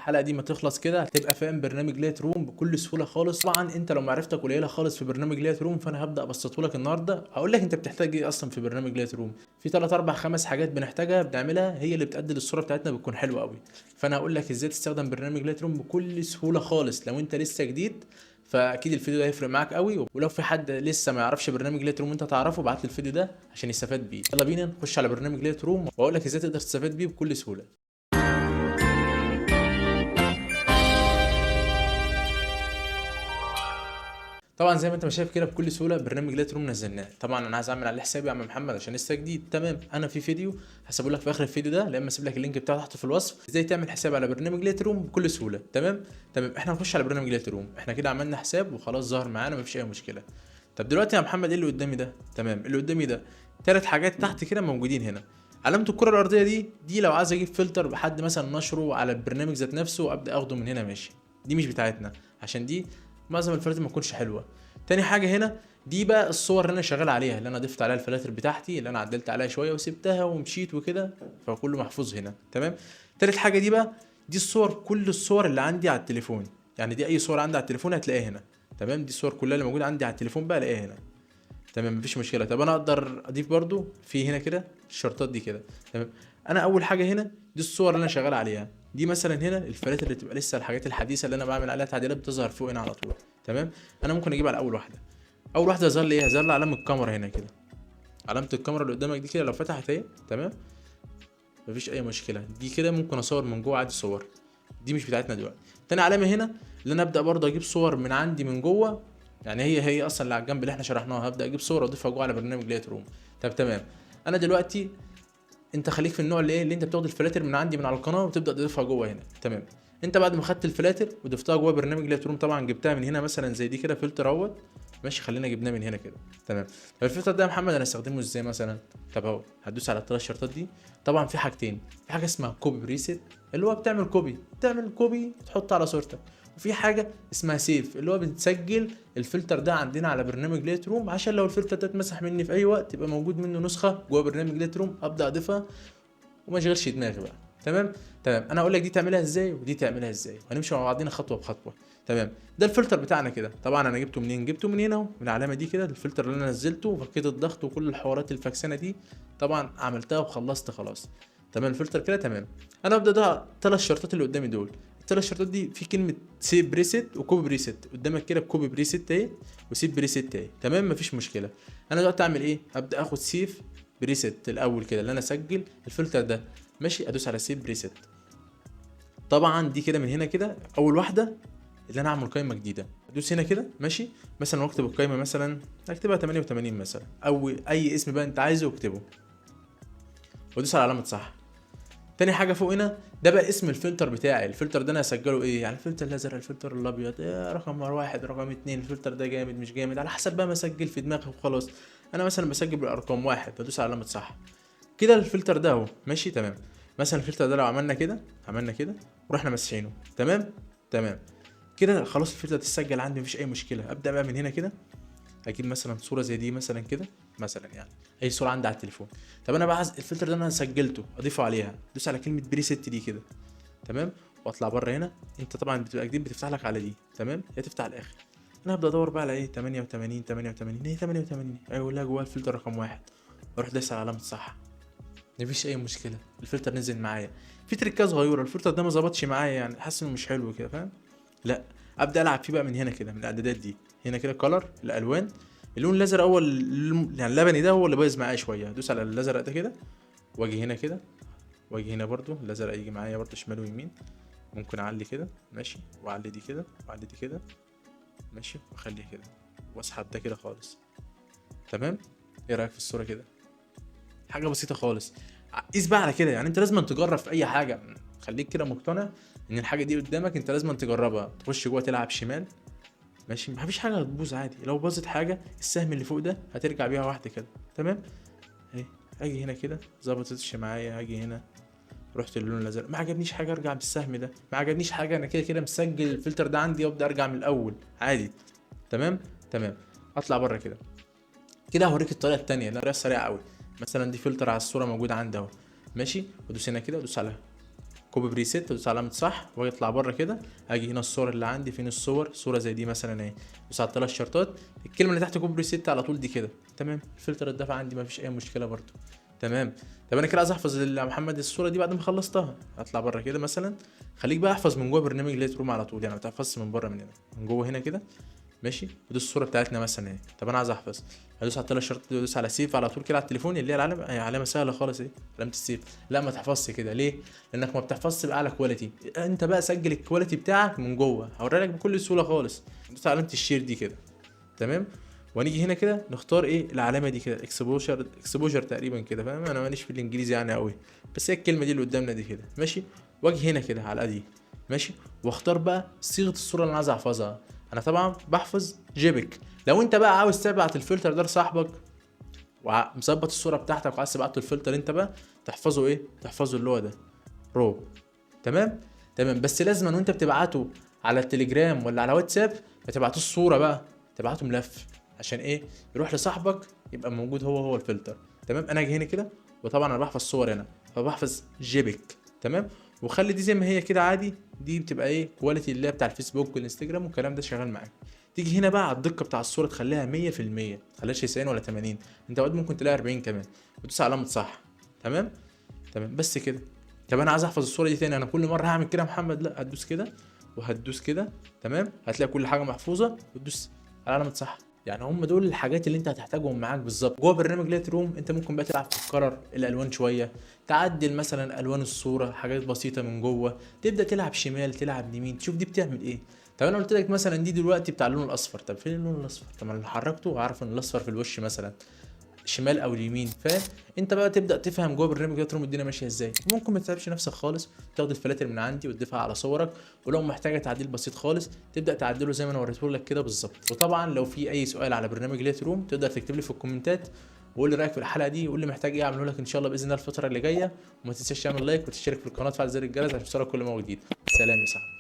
الحلقه دي ما تخلص كده هتبقى فاهم برنامج لايت روم بكل سهوله خالص. طبعا انت لو معرفتك قليله خالص في برنامج لايت روم، فانا هبدا ابسطه لك النهارده. هقول لك انت بتحتاج ايه اصلا في برنامج لايت روم. في 3 4 5 حاجات بنحتاجها بنعملها، هي اللي بتأدي الصوره بتاعتنا بتكون حلوه قوي. فانا هقول لك ازاي تستخدم برنامج لايت روم بكل سهوله خالص لو انت لسه جديد. فاكيد الفيديو ده هيفرق معاك قوي، ولو في حد لسه ما يعرفش برنامج لايت روم انت تعرفه، ابعت له الفيديو ده عشان يستفاد بيه. يلا بينا نخش على برنامج لايت روم واقول لك ازاي تقدر تستفاد بيه بكل سهوله. طبعا زي ما انت ما شايف كده بكل سهوله برنامج لايت روم نزلناه. طبعا انا عايز اعمل عليه حسابي يا عم محمد عشان لسه جديد. تمام، انا في فيديو هسيبه لك في اخر الفيديو ده، لا اما اسيب لك اللينك بتاعه تحت في الوصف، ازاي تعمل حساب على برنامج لايت روم بكل سهوله. تمام. احنا هنخش على برنامج لايت روم. احنا كده عملنا حساب وخلاص ظهر معانا مفيش اي مشكله. طب دلوقتي يا محمد ايه اللي قدامي ده؟ تمام، اللي قدامي ده 3 حاجات تحت كده موجودين هنا. علامه الكره الارضيه دي لو عايز اجيب فلتر بحد مثلا نشره على البرنامج ذات نفسه ابدا اخده من هنا، ماشي. دي مش بتاعتنا عشان دي معظم الفلاتر ما تكونش حلوه. تاني حاجه هنا دي بقى الصور اللي انا شغال عليها، اللي انا ضفت عليها الفلاتر بتاعتي، اللي انا عدلت عليها شويه وسبتها ومشيت وكده، فكله محفوظ هنا. تمام. تالت حاجه دي بقى دي الصور، كل الصور اللي عندي على التليفون، يعني دي اي صور عندي على التليفون هتلاقيها هنا. تمام، دي الصور كلها اللي موجوده عندي على التليفون بقى الاقيها هنا. تمام مفيش مشكله. طب انا اقدر اضيف برضو في هنا كده الشرطات دي كده. تمام. انا اول حاجه هنا دي الصور اللي انا شغال عليها، دي مثلا هنا الفلاتر اللي بتبقى لسه الحاجات الحديثه اللي انا بعمل عليها تعديلات بتظهر فوق هنا على طول. تمام. انا ممكن اجيب على اول واحده. اول واحده يظهر لي ايه؟ يظهر لي علامه الكاميرا هنا كده، علامه الكاميرا اللي قدامك دي كده لو فتحت اهي. تمام، مفيش اي مشكله. دي كده ممكن اصور من جوه عادي صور، دي مش بتاعتنا دلوقتي. تاني علامه هنا اللي انا ابدا برضه اجيب صور من عندي من جوه، يعني هي اصلا اللي على الجنب اللي احنا شرحناها، هبدا اجيب صور واضيفها جوه على برنامج لايت روم. طب تمام. انا دلوقتي انت خليك في النوع اللي ايه، اللي انت بتاخد الفلاتر من عندي من على القناه وتبدا تضيفها جوه هنا. تمام. انت بعد ما خدت الفلاتر وضفتها جوه برنامج لايت روم، طبعا جبتها من هنا مثلا زي دي كده فلتر اهوت، ماشي، خلينا جبناه من هنا كده. تمام. طب الفلتر ده يا محمد انا استخدمه ازاي مثلا؟ طب اهو هتدوس على الثلاث شرطات دي. طبعا في حاجتين، في حاجه اسمها كوبي بريسيت اللي هو بتعمل كوبي تحطه على صورتك، وفي حاجه اسمها سيف اللي هو بنسجل الفلتر ده عندنا على برنامج لايت روم، عشان لو الفلتر ده اتمسح مني في اي وقت يبقى موجود منه نسخه جوه برنامج لايت روم ابدا اضيفها وما اشغلش دماغي بقى. تمام. انا اقول لك دي تعملها ازاي ودي تعملها ازاي، وهنمشي مع بعضينا خطوه بخطوه. تمام. ده الفلتر بتاعنا كده. طبعا انا جبته منين؟ جبته من هنا اهو، من العلامه دي كده، الفلتر اللي انا نزلته وفكيت الضغط وكل الحوارات الفكسانه دي طبعا عملتها وخلصت خلاص. تمام، الفلتر كده تمام. انا ابدا ده 3 شرطات اللي قدامي دول. ال3 شرطات دي في كلمه سيف بريسيت وكوبي بريسيت قدامك كده، بكوبي بريسيت اهي وسيف بريسيت اهي. تمام مفيش مشكله. انا دلوقتي اعمل ايه؟ ابدا اخد سيف بريسيت الاول كده اللي انا اسجل الفلتر ده، ماشي. ادوس على سيف بريسيت. طبعا دي كده من هنا كده اول واحده اللي انا اعمل قائمه جديده، ادوس هنا كده ماشي. مثلا واكتب القائمه مثلا اكتبها 88 مثلا، او اي اسم بقى انت عايزه اكتبه وادوس على علامه صح. تاني حاجه فوق هنا ده بقى اسم الفلتر بتاعي. الفلتر ده انا هسجله ايه؟ يعني الفلتر الازرق، الفلتر الابيض، رقم 1 رقم 2، الفلتر ده جامد مش جامد على حسب بقى ما اسجل في دماغي وخلاص. انا مثلا بسجل بالارقام 1 بدوس على علامه صح كده. الفلتر ده اهو ماشي. تمام. مثلا الفلتر ده لو عملنا كده ورحنا مسحينه. تمام. تمام كده خلاص الفلتر تسجل عندي مفيش اي مشكله. ابدا بقى من هنا كده اجيب مثلا صوره زي دي مثلا كده، مثلا يعني اي صوره عندي على التليفون. طب انا بقى عايز الفلتر ده انا سجلته اضيفه عليها، دوس على كلمه بريسيت دي كده. تمام. واطلع بره هنا. انت طبعا بتبقى جديد بتفتح لك على دي. تمام، هي تفتح على الاخر. انا هبدا ادور بقى على ايه؟ 88 هي 88 ايوه، لا جوه الفلتر رقم 1 واروح دايس على علامه صح. مفيش اي مشكله، الفلتر نزل معايا. في تريكه صغيره، الفلتر ده ما ظبطش معايا يعني حاسس انه مش حلو كده، فاهم؟ لا، ابدا العب فيه بقى من هنا كده، من الاعدادات دي هنا كده كلر الالوان. اللون الازرق هو يعني اللبني ده هو اللي بايظ معايا شويه. ادوس على الازرق ده كده واجي هنا كده، واجي هنا برضو الازرق يجي معايا برضو شمال ويمين. ممكن اعلي كده ماشي، واعلي دي كده واعلي دي كده ماشي، واخليها كده واسحب ده كده خالص. تمام. ايه رايك في الصوره كده؟ حاجه بسيطه خالص. قيس بقى على كده، يعني انت لازم تجرب في اي حاجه. خليك كده مقتنع ان الحاجه دي قدامك انت لازم تجربها. تخش جوه تلعب شمال ماشي، مفيش حاجه هتبوظ عادي. لو باظت حاجه السهم اللي فوق ده هترجع بيها واحده كده. تمام. اهي اجي هنا كده ظبطتش معايا، هاجي هنا رحت للون الازرق ما عجبنيش حاجه ارجع بالسهم ده، ما عجبنيش حاجه انا كده كده مسجل الفلتر ده عندي وابدا ارجع من الاول عادي. تمام. تمام. اطلع بره كده. كده هوريك الطريقه التانيه الطريقه السريعه قوي. مثلا دي فلتر على الصوره موجود عندي اهو ماشي، وادوس هنا كده وادوس على كوبي بريسيت وادوس علامه صح واجي اطلع بره كده. اجي هنا الصور اللي عندي، فين الصور؟ صوره زي دي مثلا اهي، ادوس على الثلاث شرطات، الكلمه اللي تحت كوبي بريسيت على طول دي كده تمام. الفلتر اتدفع عندي مفيش اي مشكله برده تمام. طب انا كده عايز احفظ يا محمد الصوره دي بعد ما خلصتها، اطلع بره كده مثلا. خليك بقى احفظ من جوه برنامج لايت روم على طول، يعني ما تحفظش من بره، من هنا من جوه هنا كده ماشي. ودي الصوره بتاعتنا مثلا اهي. طب انا عايز احفظ، هدوس على الثلاث شرطات دي وادوس على سيف على طول كده على التليفون، اللي هي العلامه، هي علامه سهله خالص اهي، علامه السيف. لا ما تحفظش كده ليه؟ لانك ما بتحفظش باعلى كواليتي. انت بقى سجل الكواليتي بتاعك من جوه، هوريها لك بكل سهوله خالص. دوس على علامه الشير دي كده تمام. ونيجي هنا كده نختار ايه العلامه دي كده، اكسبوجر تقريبا كده فاهم. انا ماليش في الانجليزي يعني قوي، بس هي الكلمه دي اللي قدامنا دي كده ماشي. واجي هنا كده على دي ماشي، واختار بقى صيغه الصوره اللي انا عايز احفظها. انا طبعا بحفظ جيبك. لو انت بقى عاوز تبعت الفلتر ده لصاحبك ومظبط الصوره بتاعتك وعايز تبعت له الفلتر، انت بقى تحفظه ايه؟ تحفظه اللي هو ده رو تمام. تمام بس لازم وانت بتبعته على التليجرام ولا على واتساب ما تبعتوش صوره بقى، تبعته ملف. عشان ايه؟ يروح لصاحبك يبقى موجود هو الفلتر تمام. انا اجي هنا كده، وطبعا انا بحفظ صور هنا فبحفظ جيبك تمام. وخلي دي زي ما هي كده عادي، دي بتبقى ايه كواليتي اللي هي بتاع الفيسبوك والانستجرام والكلام ده شغال معاك. تيجي هنا بقى على الدقه بتاع الصوره تخليها 100%، ما تخليهاش 90 ولا 80، انت اوقات ممكن تلاقي 40 كمان، وتدوس علامه صح تمام. تمام بس كده. طب انا عايز احفظ الصوره دي تاني، انا كل مره هعمل كده يا محمد؟ لا، هتدوس كده وهتدوس كده تمام، هتلاقي كل حاجه محفوظه، وتدوس على علامه صح. يعني هم دول الحاجات اللي انت هتحتاجهم معاك بالظبط جوه برنامج لايت روم. انت ممكن بقى تلعب تكرر الالوان شويه، تعدل مثلا الوان الصوره، حاجات بسيطه من جوه، تبدا تلعب شمال تلعب يمين، تشوف دي بتعمل ايه. طب انا قلت لك مثلا دي دلوقتي بتاع اللون الاصفر، طب فين اللون الاصفر؟ طب انا لو حركته هعرف ان الاصفر في الوش مثلا الشمال او اليمين فاهم. انت بقى تبدا تفهم جوه برنامج لايت روم الدنيا ماشيه ازاي. ممكن ما تتعبش نفسك خالص، تاخد الفلاتر من عندي وتضيفها على صورك، ولو محتاجه تعديل بسيط خالص تبدا تعدله زي ما انا وريته لك كده بالظبط. وطبعا لو في اي سؤال على برنامج لايت روم تقدر تكتب لي في الكومنتات وقول لي رايك في الحلقه دي، وقول لي محتاج ايه اعمله لك ان شاء الله باذن الله الفتره اللي جايه. وما تنساش تعمل لايك وتشترك في القناه وتفعل زر الجرس عشان توصلك كل ما هو جديد. سلام يا صاحبي.